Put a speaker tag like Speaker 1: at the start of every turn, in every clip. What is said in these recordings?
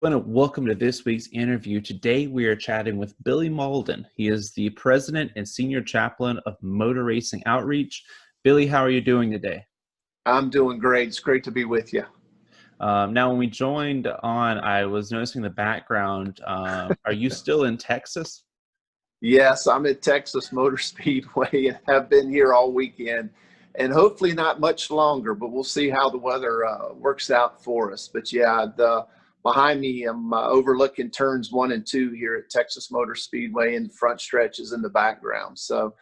Speaker 1: Welcome to this week's interview. Today we are chatting with Billy Mauldin. He is the president and senior chaplain of Motor Racing Outreach. Billy, how are you doing today?
Speaker 2: I'm doing great. It's great to be with you.
Speaker 1: Now, when we joined on, I was noticing the background. Are you still in Texas?
Speaker 2: Yes, I'm at Texas Motor Speedway and have been here all weekend, and hopefully not much longer, but we'll see how the weather works out for us. But yeah, behind me, I'm overlooking turns 1 and 2 here at Texas Motor Speedway, and the front stretch is in the background. So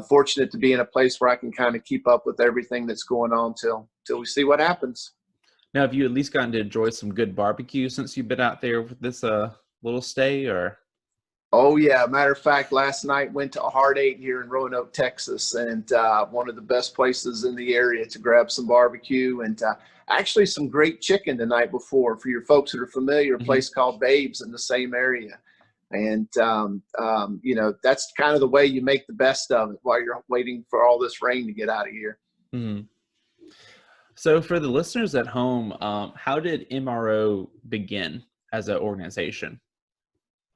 Speaker 2: fortunate to be in a place where I can kind of keep up with everything that's going on till we see what happens.
Speaker 1: Now, have you at least gotten to enjoy some good barbecue since you've been out there with this little stay, or?
Speaker 2: Oh yeah, matter of fact, last night went to a Hard Eight here in Roanoke, Texas, and one of the best places in the area to grab some barbecue and actually some great chicken the night before. For your folks that are familiar, a place called Babes in the same area, and that's kind of the way you make the best of it while you're waiting for all this rain to get out of here.
Speaker 1: Mhm. So, for the listeners at home, how did MRO begin as an organization?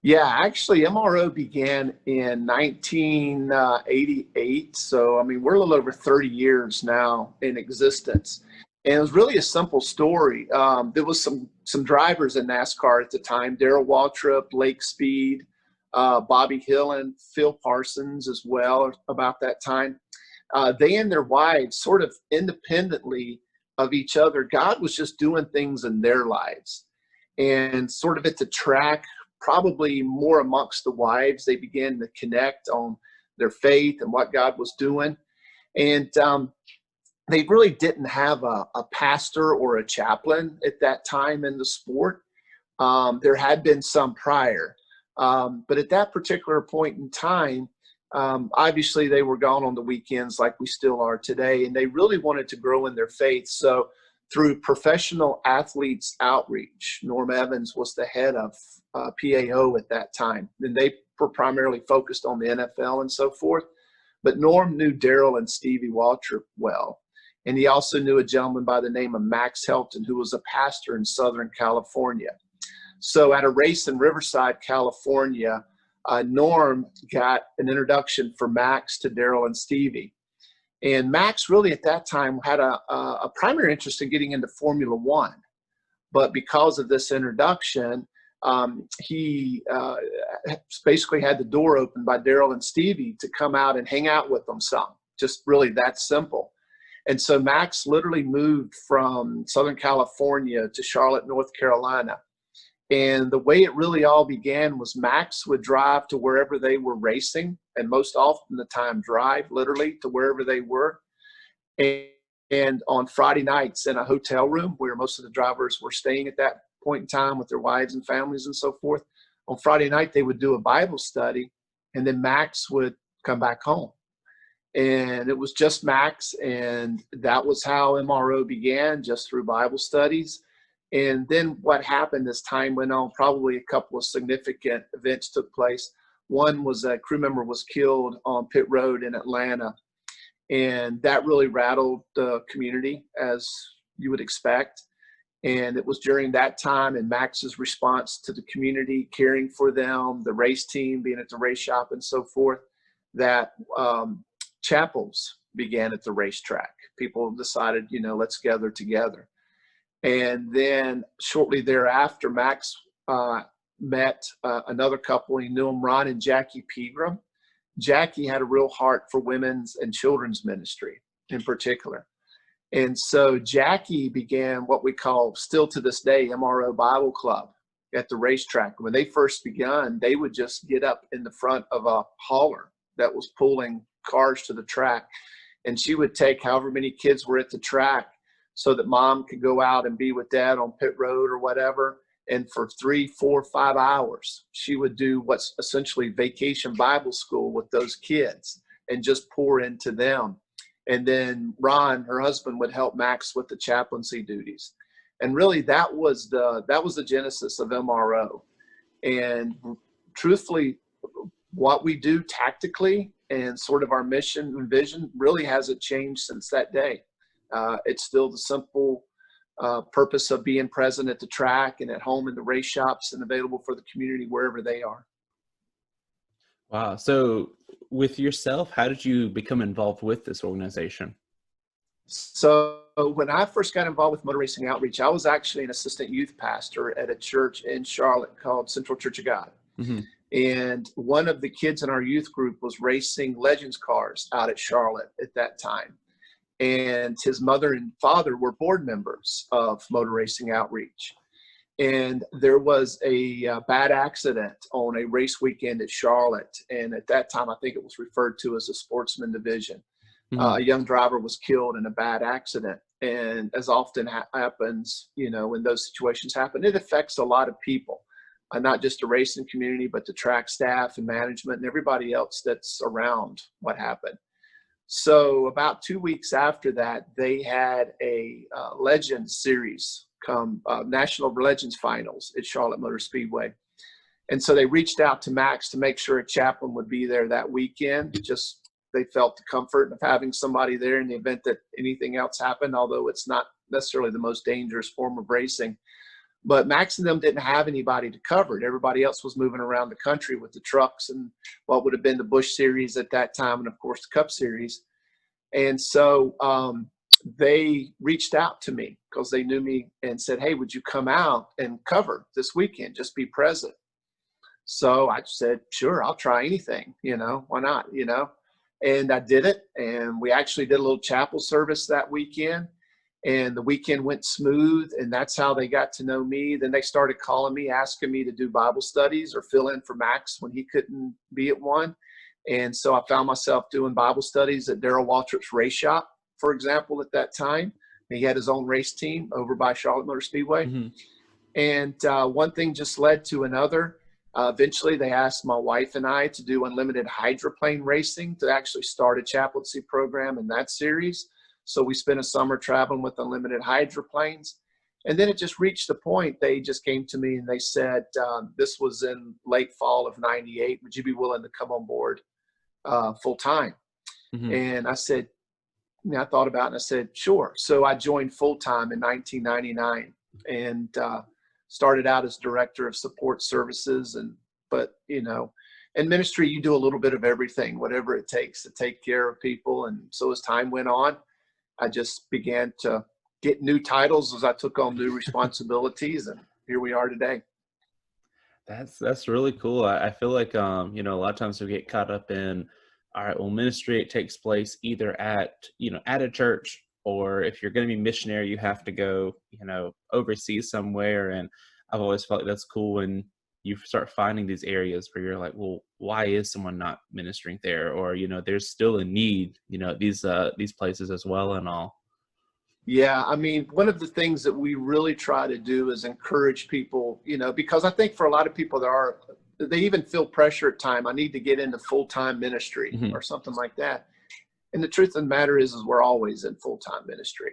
Speaker 2: Yeah, actually, MRO began in 1988. So, I mean, we're a little over 30 years now in existence. And it was really a simple story. There was some drivers in NASCAR at the time, Darrell Waltrip, Lake Speed, Bobby Hill, and Phil Parsons as well about that time. They and their wives sort of independently of each other, God was just doing things in their lives. And sort of at the track, probably more amongst the wives, they began to connect on their faith and what God was doing. And they really didn't have a pastor or a chaplain at that time in the sport. There had been some prior. But at that particular point in time, obviously they were gone on the weekends like we still are today, and they really wanted to grow in their faith. So through Professional Athletes Outreach, Norm Evans was the head of PAO at that time, and they were primarily focused on the NFL and so forth. But Norm knew Darrell and Stevie Waltrip well, and he also knew a gentleman by the name of Max Helton, who was a pastor in Southern California. So at a race in Riverside, California, Norm got an introduction for Max to Darrell and Stevie. And Max really at that time had a primary interest in getting into Formula One. But because of this introduction, he basically had the door open by Darrell and Stevie to come out and hang out with them some. Just really that simple. And so Max literally moved from Southern California to Charlotte, North Carolina. And the way it really all began was Max would drive to wherever they were racing, and most often the time drive literally to wherever they were. And on Friday nights in a hotel room where most of the drivers were staying at that point in time with their wives and families and so forth, on Friday night they would do a Bible study, and then Max would come back home. And it was just Max, and that was how MRO began, just through Bible studies. And then what happened as time went on, probably a couple of significant events took place. One was a crew member was killed on pit road in Atlanta, and that really rattled the community, as you would expect. And it was during that time and Max's response to the community, caring for them, the race team, being at the race shop and so forth, that chapels began at the racetrack. People decided, let's gather together. And then shortly thereafter, Max met another couple. He knew them, Ron and Jackie Pegram. Jackie had a real heart for women's and children's ministry in particular. And so Jackie began what we call, still to this day, MRO Bible Club at the racetrack. When they first begun, they would just get up in the front of a hauler that was pulling cars to the track. And she would take however many kids were at the track so that mom could go out and be with dad on pit road or whatever. And for 3, 4, 5 hours, she would do what's essentially vacation Bible school with those kids and just pour into them. And then Ron, her husband, would help Max with the chaplaincy duties. And really that was the genesis of MRO. And truthfully, what we do tactically and sort of our mission and vision really hasn't changed since that day. It's still the simple purpose of being present at the track and at home in the race shops and available for the community wherever they are.
Speaker 1: Wow. So with yourself, how did you become involved with this organization?
Speaker 2: So when I first got involved with Motor Racing Outreach, I was actually an assistant youth pastor at a church in Charlotte called Central Church of God.
Speaker 1: Mm-hmm.
Speaker 2: And one of the kids in our youth group was racing Legends cars out at Charlotte at that time. And his mother and father were board members of Motor Racing Outreach. And there was a bad accident on a race weekend at Charlotte. And at that time, I think it was referred to as a sportsman division.
Speaker 1: Mm-hmm.
Speaker 2: A young driver was killed in a bad accident. And as often happens, when those situations happen, it affects a lot of people, not just the racing community, but the track staff and management and everybody else that's around what happened. So about 2 weeks after that, they had a Legends series come, National Legends Finals at Charlotte Motor Speedway. And so they reached out to Max to make sure a chaplain would be there that weekend. Just they felt the comfort of having somebody there in the event that anything else happened, although it's not necessarily the most dangerous form of racing. But Max and them didn't have anybody to cover it. Everybody else was moving around the country with the trucks and what would have been the Busch Series at that time, and of course the Cup Series. And so they reached out to me because they knew me and said, "Hey, would you come out and cover this weekend? Just be present." So I said, "Sure, I'll try anything. Why not? And I did it. And we actually did a little chapel service that weekend. And the weekend went smooth, and that's how they got to know me. Then they started calling me, asking me to do Bible studies or fill in for Max when he couldn't be at one. And so I found myself doing Bible studies at Darrell Waltrip's race shop, for example, at that time. He had his own race team over by Charlotte Motor Speedway.
Speaker 1: Mm-hmm.
Speaker 2: And one thing just led to another. Eventually, they asked my wife and I to do unlimited hydroplane racing to actually start a chaplaincy program in that series. So we spent a summer traveling with unlimited hydroplanes. And then it just reached the point, they just came to me and they said, this was in late fall of '98, would you be willing to come on board full time?
Speaker 1: Mm-hmm.
Speaker 2: And I said, I thought about it and I said, sure. So I joined full time in 1999 and started out as director of support services. But in ministry, you do a little bit of everything, whatever it takes to take care of people. And so as time went on, I just began to get new titles as I took on new responsibilities, and here we are today.
Speaker 1: That's really cool. I feel like a lot of times we get caught up in, all right, well, ministry, it takes place either at a church, or if you're going to be missionary, you have to go overseas somewhere. And I've always felt like that's cool when you start finding these areas where you're like, well, why is someone not ministering there? Or, there's still a need, these places as well and all.
Speaker 2: Yeah. I mean, one of the things that we really try to do is encourage people, because I think for a lot of people they even feel pressure at time. I need to get into full-time ministry
Speaker 1: Mm-hmm.
Speaker 2: or something like that. And the truth of the matter is we're always in full-time ministry.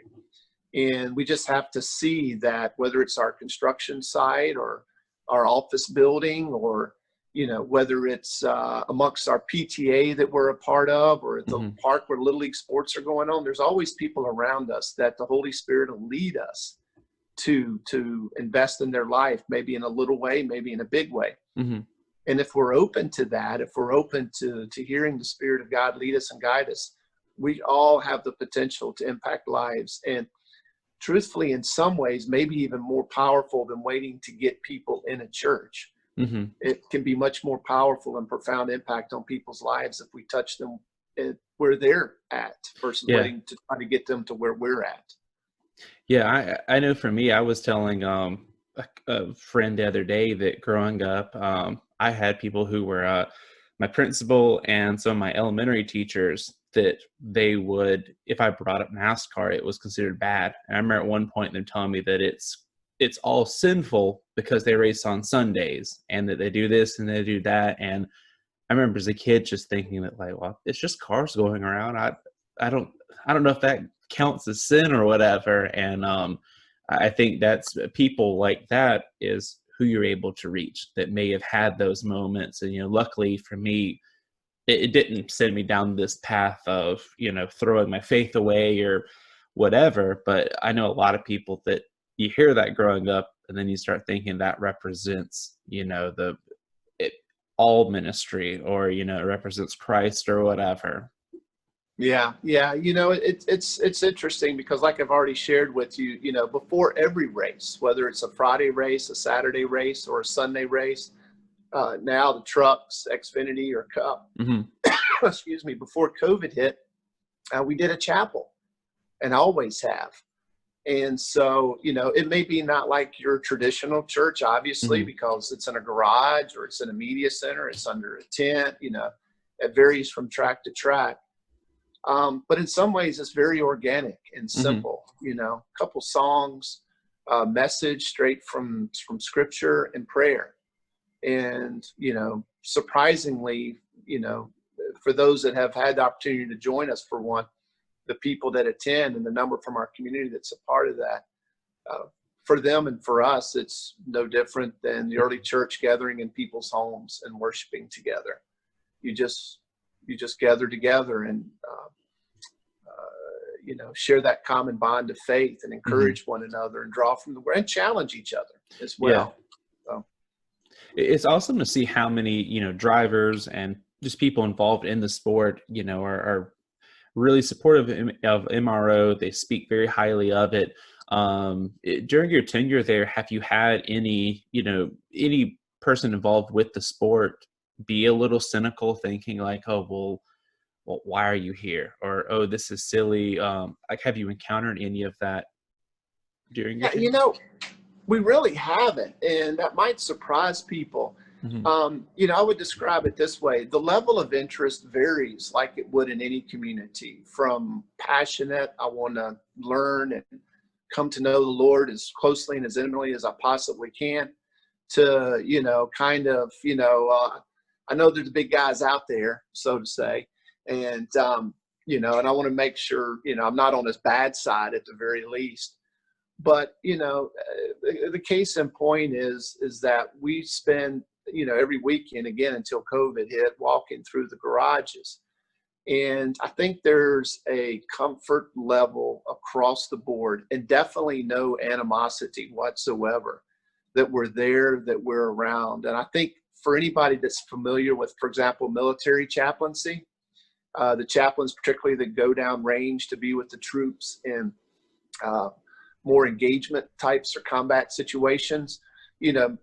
Speaker 2: And we just have to see that whether it's our construction site or our office building, or whether it's amongst our PTA that we're a part of, or at the
Speaker 1: Mm-hmm.
Speaker 2: park where Little League sports are going on, there's always people around us that the Holy Spirit will lead us to invest in their life, maybe in a little way, maybe in a big way.
Speaker 1: Mm-hmm.
Speaker 2: And if we're open to that, if we're open to hearing the Spirit of God lead us and guide us, we all have the potential to impact lives. And truthfully, in some ways, maybe even more powerful than waiting to get people in a church.
Speaker 1: Mm-hmm.
Speaker 2: It can be much more powerful and profound impact on people's lives if we touch them where they're at versus waiting to try to get them to where we're at.
Speaker 1: Yeah, I know for me, I was telling a friend the other day that growing up, I had people who were my principal and some of my elementary teachers that they would, if I brought up NASCAR, it was considered bad. And I remember at one point them telling me that it's all sinful because they race on Sundays and that they do this and they do that. And I remember as a kid just thinking that, like, well, it's just cars going around. I don't know if that counts as sin or whatever. And I think that's people like that is who you're able to reach that may have had those moments. And, luckily for me, it didn't send me down this path of, throwing my faith away or whatever. But I know a lot of people that you hear that growing up, and then you start thinking that represents, it, all ministry, or, it represents Christ or whatever.
Speaker 2: Yeah, yeah. It's interesting because, like I've already shared with you, before every race, whether it's a Friday race, a Saturday race, or a Sunday race, now the trucks, Xfinity or Cup,
Speaker 1: Mm-hmm.
Speaker 2: excuse me, before COVID hit, we did a chapel, and always have. And so, it may be not like your traditional church, obviously,
Speaker 1: Mm-hmm.
Speaker 2: because it's in a garage or it's in a media center, it's under a tent, it varies from track to track. But in some ways, it's very organic and
Speaker 1: Mm-hmm.
Speaker 2: simple. A couple songs, message straight from Scripture and prayer. And surprisingly, for those that have had the opportunity to join us for one, the people that attend and the number from our community that's a part of that, for them and for us, it's no different than the early church gathering in people's homes and worshiping together. You just gather together and share that common bond of faith and encourage one another and draw from the word and challenge each other as well.
Speaker 1: Yeah. So it's awesome to see how many, drivers and just people involved in the sport, are really supportive of MRO. They speak very highly of it. During your tenure there, have you had any person involved with the sport be a little cynical, thinking like, oh, well, why are you here? Or, oh, this is silly. Like, have you encountered any of that during your tenure?
Speaker 2: We really haven't, and that might surprise people.
Speaker 1: Mm-hmm.
Speaker 2: I would describe it this way. The level of interest varies like it would in any community, from passionate, I want to learn and come to know the Lord as closely and as intimately as I possibly can, to, I know there's big guys out there, so to say. And, and I want to make sure, I'm not on his bad side at the very least. But, the case in point is that we spend, every weekend, again, until COVID hit, walking through the garages. And I think there's a comfort level across the board, and definitely no animosity whatsoever, that we're there, that we're around. And I think for anybody that's familiar with, for example, military chaplaincy, the chaplains particularly that go down range to be with the troops in more engagement types or combat situations,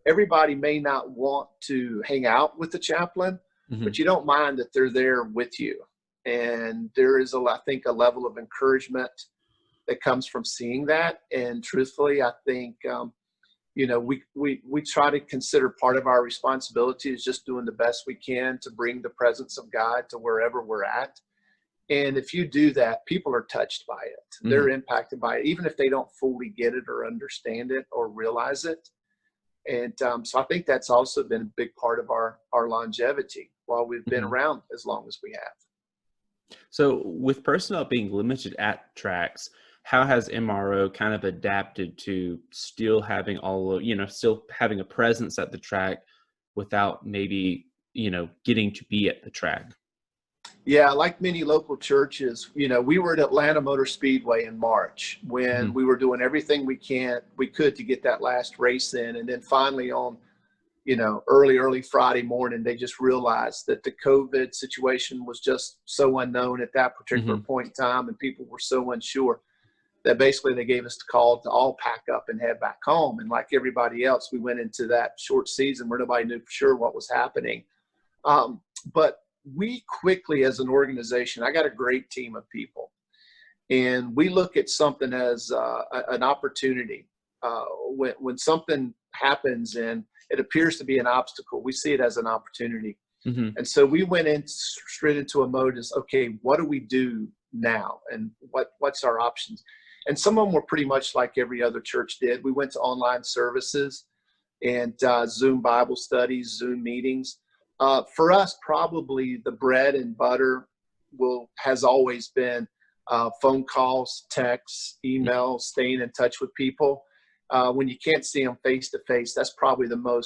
Speaker 2: everybody may not want to hang out with the chaplain,
Speaker 1: Mm-hmm.
Speaker 2: but you don't mind that they're there with you. And there is, I think, a level of encouragement that comes from seeing that. And truthfully, I think, we try to consider part of our responsibility is just doing the best we can to bring the presence of God to wherever we're at. And if you do that, people are touched by it. Mm-hmm. They're impacted by it, even if they don't fully get it or understand it or realize it. And so I think that's also been a big part of our longevity while we've been
Speaker 1: Mm-hmm.
Speaker 2: around as long as we have.
Speaker 1: So with personnel being limited at tracks, how has MRO kind of adapted to still having still having a presence at the track without maybe, getting to be at the track?
Speaker 2: Yeah, like many local churches, we were at Atlanta Motor Speedway in March when we were doing everything we could to get that last race in. And then finally on, early Friday morning, they just realized that the COVID situation was just so unknown at that particular point in time, and people were so unsure that basically they gave us the call to all pack up and head back home. And like everybody else, we went into that short season where nobody knew for sure what was happening. But we quickly, as an organization, I got a great team of people, and we look at something as an opportunity. When something happens and it appears to be an obstacle, we see it as an opportunity. Mm-hmm. And so we went in straight into a mode as, okay, what do we do now? And what's our options? And some of them were pretty much like every other church did. We went to online services and Zoom Bible studies, Zoom meetings. For us, probably the bread and butter has always been phone calls, texts, emails, staying in touch with people. When you can't see them face to face, that's probably the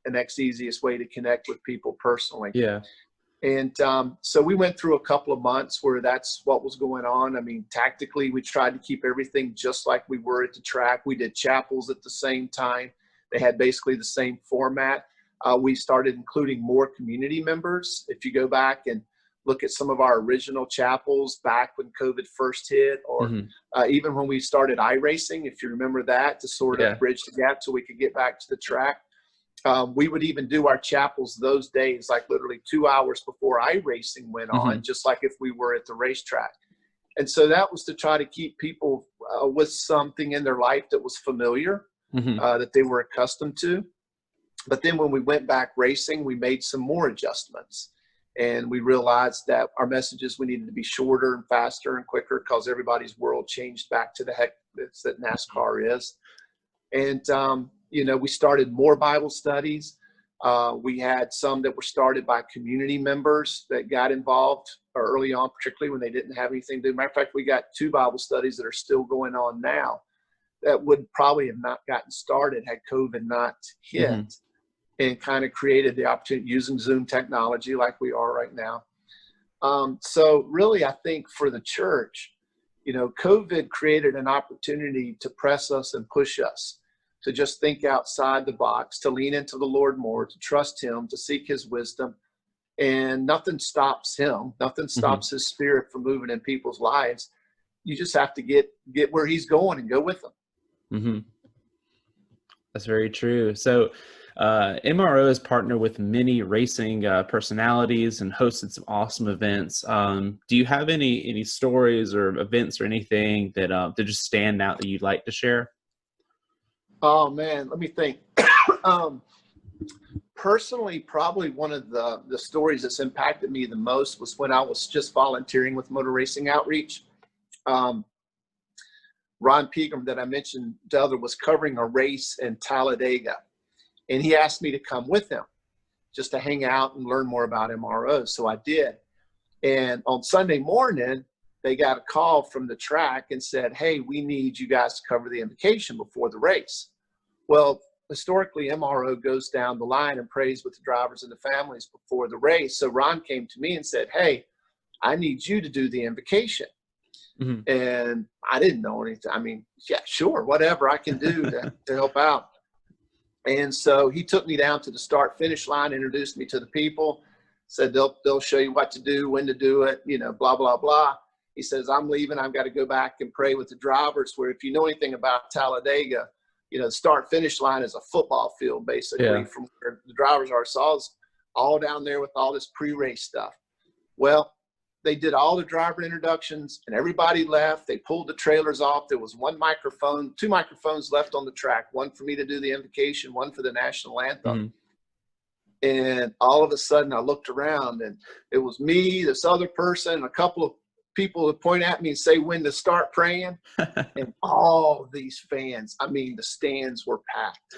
Speaker 2: next easiest way to connect with people personally.
Speaker 1: Yeah.
Speaker 2: And so we went through a couple of months where that's what was going on. I mean, tactically, we tried to keep everything just like we were at the track. We did chapels at the same time. They had basically the same format. We started including more community members. If you go back and look at some of our original chapels back when COVID first hit, or even when we started iRacing, if you remember that, to sort of bridge the gap so we could get back to the track. We would even do our chapels those days, like literally 2 hours before iRacing went on, just like if we were at the racetrack. And so that was to try to keep people with something in their life that was familiar, that they were accustomed to. But then when we went back racing, we made some more adjustments. And we realized that our messages, we needed to be shorter and faster and quicker because everybody's world changed back to the heck that NASCAR is. And, you know, we started more Bible studies. We had some that were started by community members that got involved early on, particularly when they didn't have anything to do. Matter of fact, we got 2 Bible studies that are still going on now that would probably have not gotten started had COVID not hit, and kind of created the opportunity using Zoom technology like we are right now. So really, I think for the church, you know, COVID created an opportunity to press us and push us to just think outside the box, to lean into the Lord more, to trust him, to seek his wisdom. And nothing stops him. Nothing stops his spirit from moving in people's lives. You just have to get where he's going and go with him.
Speaker 1: That's very true. So MRO has partnered with many racing personalities and hosted some awesome events. Do you have any stories or events or anything that just stand out that you'd like to share?
Speaker 2: Oh man, let me think. Personally, probably one of the stories that's impacted me the most was when I was just volunteering with Motor Racing Outreach. Ron Pegram, that I mentioned the other, was covering a race in Talladega, and he asked me to come with him just to hang out and learn more about MRO. So I did. And on Sunday morning, they got a call from the track and said, hey, we need you guys to cover the invocation before the race. Well, historically, MRO goes down the line and prays with the drivers and the families before the race. So Ron came to me and said, hey, I need you to do the invocation. And I didn't know anything. I mean, yeah, sure, whatever I can do to help out. And so he took me down to the start finish line, introduced me to the people, said they'll show you what to do, when to do it, you know, blah, blah, blah. He says, I'm leaving. I've got to go back and pray with the drivers, where if you know anything about Talladega, you know, the start finish line is a football field, basically, from where the drivers are. So I was all down there with all this pre-race stuff. Well, they did all the driver introductions and everybody left. They pulled the trailers off. There was 2 microphones left on the track, one for me to do the invocation, one for the national anthem. And all of a sudden I looked around and it was me, this other person, and a couple of people would point at me and say when to start praying. And all these fans, I mean, the stands were packed.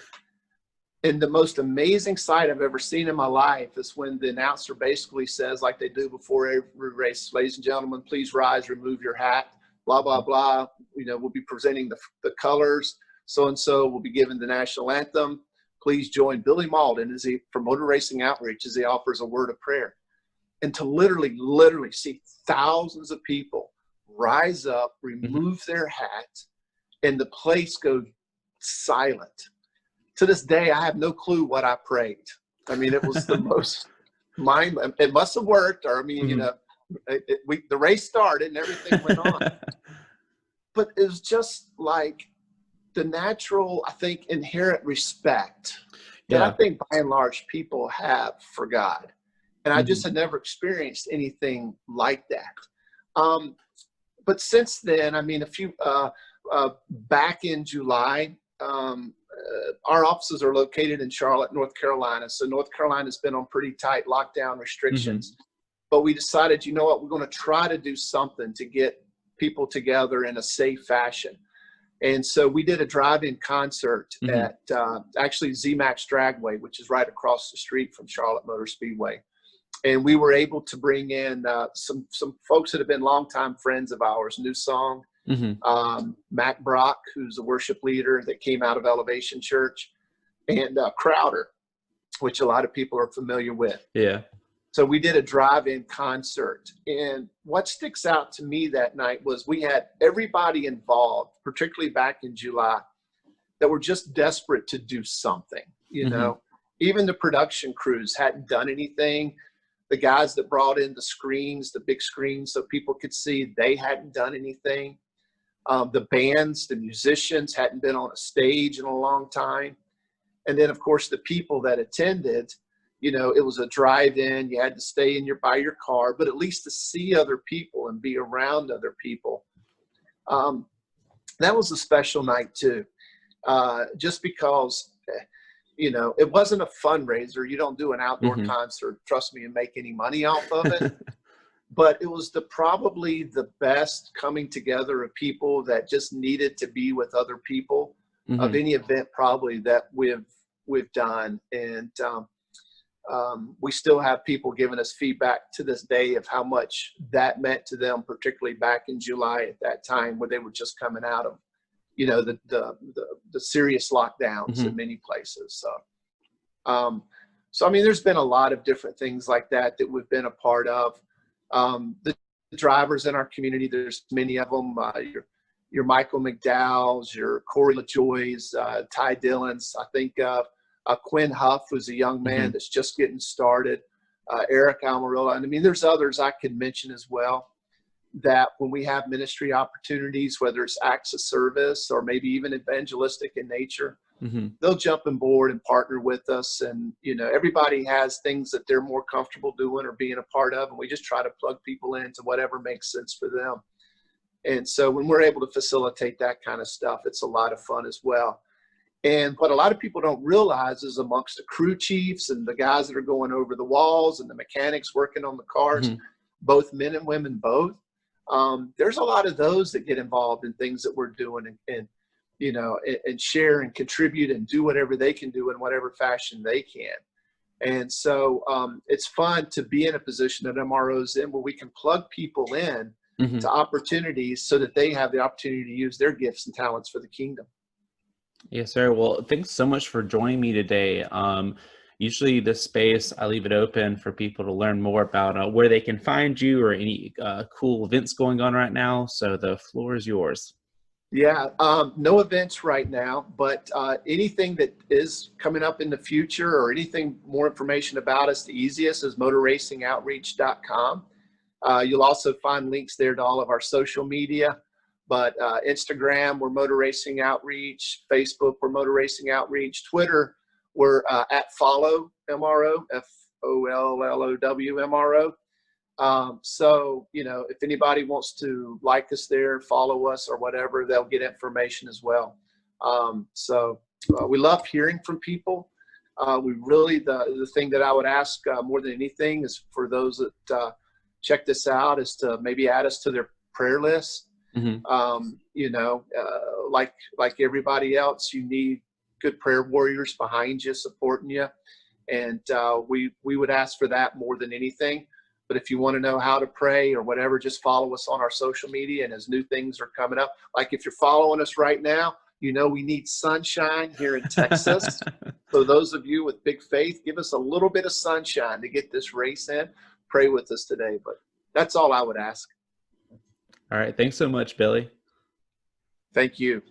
Speaker 2: And the most amazing sight I've ever seen in my life is when the announcer basically says, like they do before every race, ladies and gentlemen, please rise, remove your hat, blah, blah, blah. You know, we'll be presenting the colors. So-and-so will be given the national anthem. Please join Billy Mauldin from Motor Racing Outreach as he offers a word of prayer. And to literally see thousands of people rise up, remove their hat, and the place goes silent. To this day, I have no clue what I prayed. I mean, it was the most it must have worked, or I mean, you know, the race started and everything went on. But it was just like the natural, I think, inherent respect that I think by and large people have for God. And I just had never experienced anything like that. But since then, I mean, back in July, our offices are located in Charlotte, North Carolina. So North Carolina's been on pretty tight lockdown restrictions. But we decided, you know what, we're going to try to do something to get people together in a safe fashion. And so we did a drive-in concert at actually ZMAX Dragway, which is right across the street from Charlotte Motor Speedway. And we were able to bring in some folks that have been longtime friends of ours, New Song, Matt Brock, who's a worship leader that came out of Elevation Church, and Crowder, which a lot of people are familiar with.
Speaker 1: Yeah.
Speaker 2: So we did a drive-in concert. And what sticks out to me that night was we had everybody involved, particularly back in July, that were just desperate to do something, you know. Even the production crews hadn't done anything. The guys that brought in the screens, the big screens so people could see, they hadn't done anything. The bands, the musicians hadn't been on a stage in a long time. And then, of course, the people that attended, you know, it was a drive-in. You had to stay by your car, but at least to see other people and be around other people. That was a special night too, just because, you know, it wasn't a fundraiser. You don't do an outdoor concert, trust me, and make any money off of it. But it was probably the best coming together of people that just needed to be with other people of any event probably that we've done. And we still have people giving us feedback to this day of how much that meant to them, particularly back in July at that time where they were just coming out of, you know, the serious lockdowns in many places. So I mean, there's been a lot of different things like that we've been a part of. The drivers in our community, there's many of them. Your Michael McDowell's, your Corey LaJoy's, Ty Dillon's. I think Quinn Huff was a young man that's just getting started. Eric Almirola. And I mean, there's others I could mention as well, that when we have ministry opportunities, whether it's acts of service or maybe even evangelistic in nature, they'll jump on board and partner with us. And, you know, everybody has things that they're more comfortable doing or being a part of. And we just try to plug people into whatever makes sense for them. And so when we're able to facilitate that kind of stuff, it's a lot of fun as well. And what a lot of people don't realize is amongst the crew chiefs and the guys that are going over the walls and the mechanics working on the cars, both men and women both, there's a lot of those that get involved in things that we're doing and you know, and share and contribute and do whatever they can do in whatever fashion they can. And so it's fun to be in a position that MRO's in where we can plug people in to opportunities so that they have the opportunity to use their gifts and talents for the kingdom.
Speaker 1: Yes, sir. Well, thanks so much for joining me today. Usually this space, I leave it open for people to learn more about where they can find you or any cool events going on right now. So the floor is yours.
Speaker 2: Yeah, no events right now, but anything that is coming up in the future or anything more information about us, the easiest is motorracingoutreach.com. You'll also find links there to all of our social media, but Instagram, we're Motor Racing Outreach. Facebook, we're Motor Racing Outreach. Twitter, we're at Follow MRO, FOLLOW MRO. So, you know, if anybody wants to like us there, follow us or whatever, they'll get information as well. We love hearing from people. We really, the thing that I would ask more than anything is for those that check this out is to maybe add us to their prayer list. You know, like everybody else, you need good prayer warriors behind you, supporting you. And we would ask for that more than anything. But if you want to know how to pray or whatever, just follow us on our social media. And as new things are coming up, like if you're following us right now, you know we need sunshine here in Texas. So those of you with big faith, give us a little bit of sunshine to get this race in. Pray with us today. But that's all I would ask.
Speaker 1: All right. Thanks so much, Billy.
Speaker 2: Thank you.